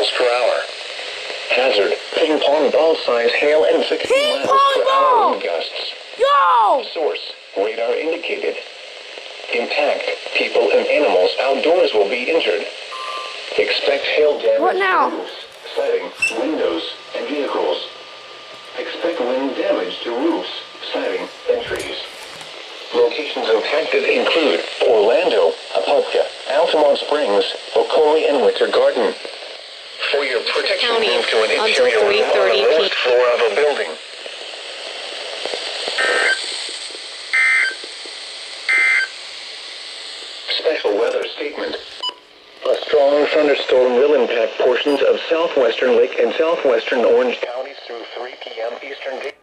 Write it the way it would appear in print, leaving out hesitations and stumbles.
miles per hour. Hazard, ping pong ball size hail and 60 miles per hour wind gusts. Yo! Source, radar indicated. Impact, people and animals outdoors will be injured. Expect hail damage What now? to roofs, siding, windows, and vehicles. Expect wind damage to roofs, siding, and trees. Locations impacted include Orlando, Apopka, Altamont Springs, Oconee, and Winter Garden. For your protection, County move to an until interior room on 3:30 the first floor of a building. Special weather statement. A strong thunderstorm will impact portions of southwestern Lake and southwestern Orange counties through 3 p.m. Eastern Daylight.